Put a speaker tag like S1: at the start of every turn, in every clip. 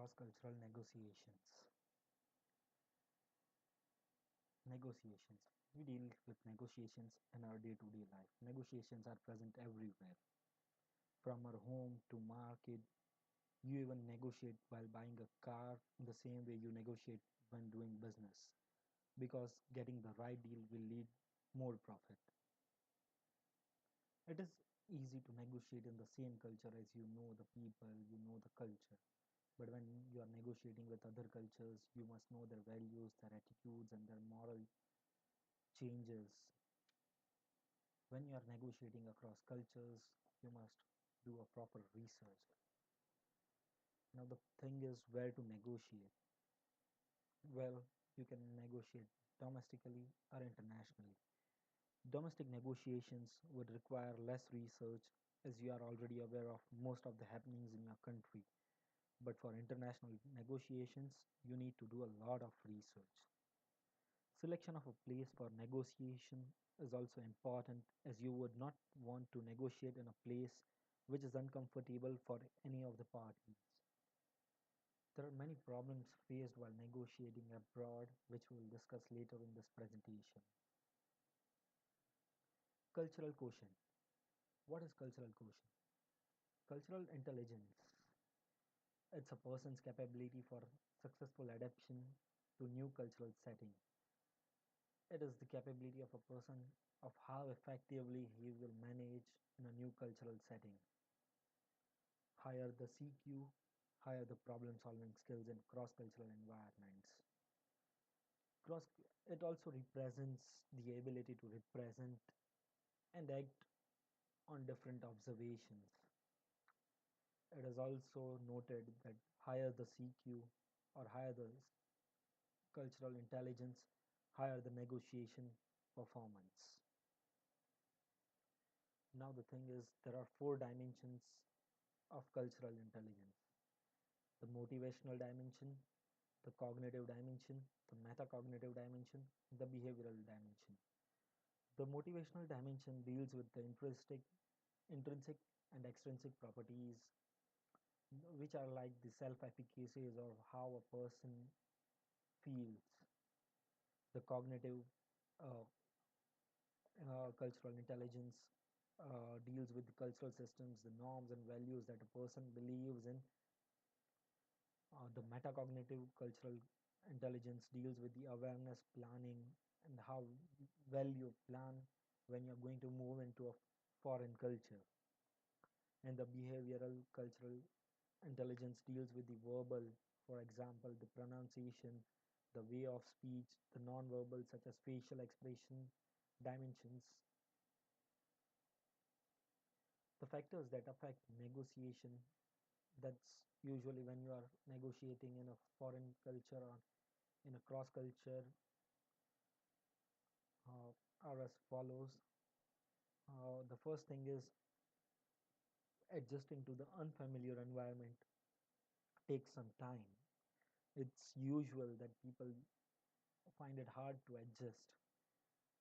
S1: Cross-cultural negotiations. Negotiations. We deal with negotiations in our day-to-day life. Negotiations are present everywhere. From our home to market, you even negotiate while buying a car in the same way you negotiate when doing business. Because getting the right deal will lead more profit. It is easy to negotiate in the same culture as you know the people, you know the culture. But when you are negotiating with other cultures, you must know their values, their attitudes, and their moral changes. When you are negotiating across cultures, you must do a proper research. Now, the thing is where to negotiate. Well, you can negotiate domestically or internationally. Domestic negotiations would require less research as you are already aware of most of the happenings in your country. But for international negotiations, you need to do a lot of research. Selection of a place for negotiation is also important as you would not want to negotiate in a place which is uncomfortable for any of the parties. There are many problems faced while negotiating abroad, which we will discuss later in this presentation. Cultural quotient. What is cultural quotient? Cultural intelligence. It's a person's capability for successful adaptation to new cultural setting. It is the capability of a person of how effectively he will manage in a new cultural setting. Higher the CQ, higher the problem solving skills in cross cultural environments. Cross it also represents the ability to represent and act on different observations. It is also noted that higher the CQ or higher the cultural intelligence, higher the negotiation performance. Now the thing is there are four dimensions of cultural intelligence: the motivational dimension, the cognitive dimension, the metacognitive dimension, the behavioral dimension. The motivational dimension deals with the intrinsic and extrinsic properties, which are like the self-efficacies of how a person feels. The cognitive uh, cultural intelligence deals with the cultural systems, the norms and values that a person believes in. The metacognitive cultural intelligence deals with the awareness planning and how well you plan when you're going to move into a foreign culture. And the behavioral cultural intelligence deals with the verbal, for example, the pronunciation, the way of speech, the non-verbal such as facial expression, dimensions. The factors that affect negotiation, that's usually when you are negotiating in a foreign culture or in a cross culture, are as follows. The first thing is adjusting to the unfamiliar environment takes some time. It's usual that people find it hard to adjust.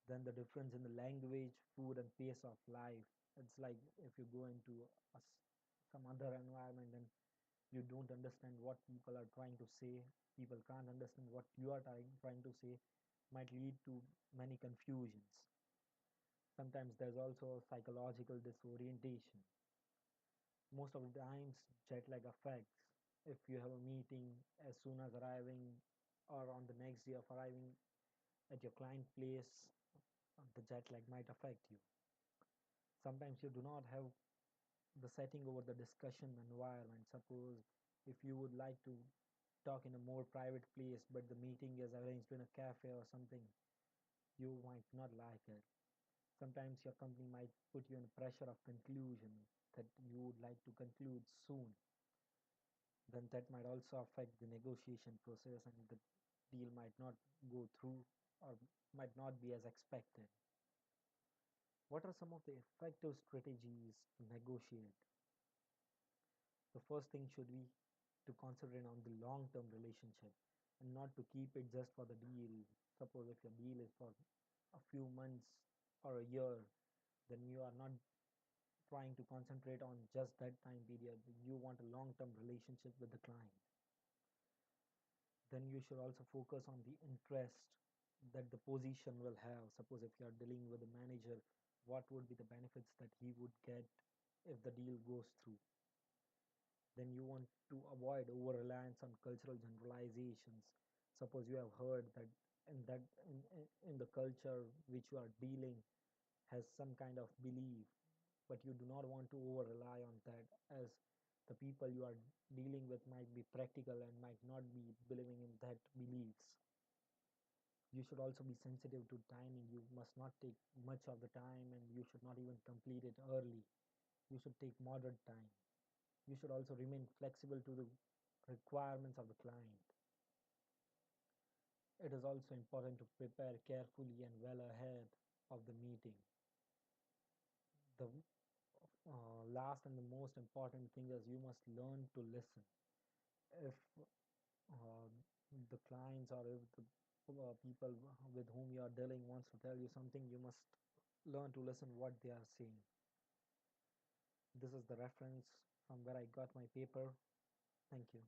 S1: Then the difference in the language, food, and pace of life. It's like if you go into some other environment and you don't understand what people are trying to say, people can't understand what you are trying to say, might lead to many confusions. Sometimes there's also psychological disorientation. Most of the times, jet lag affects. If you have a meeting as soon as arriving or on the next day of arriving at your client place, the jet lag might affect you. Sometimes you do not have the setting over the discussion environment. Suppose if you would like to talk in a more private place, but the meeting is arranged in a cafe or something, you might not like it. Sometimes your company might put you in pressure of conclusion that you would like to conclude soon. Then that might also affect the negotiation process and the deal might not go through or might not be as expected. What are some of the effective strategies to negotiate? The first thing should be to concentrate on the long-term relationship and not to keep it just for the deal. Suppose if your deal is for a few months or a year, then you are not trying to concentrate on just that time period. You want a long-term relationship with the client. Then you should also focus on the interest that the position will have. Suppose if you are dealing with a manager, what would be the benefits that he would get if the deal goes through? Then you want to avoid over reliance on cultural generalizations. Suppose you have heard that in the culture which you are dealing has some kind of belief, but you do not want to over rely on that, as the people you are dealing with might be practical and might not be believing in that beliefs. You should also be sensitive to timing. You must not take much of the time, and you should not even complete it early. You should take moderate time. You should also remain flexible to the requirements of the client. It is also important to prepare carefully and well ahead of the meeting. The last and the most important thing is you must learn to listen. If uh, the clients or if the people with whom you are dealing wants to tell you something, you must learn to listen what they are saying. This is the reference from where I got my paper. Thank you.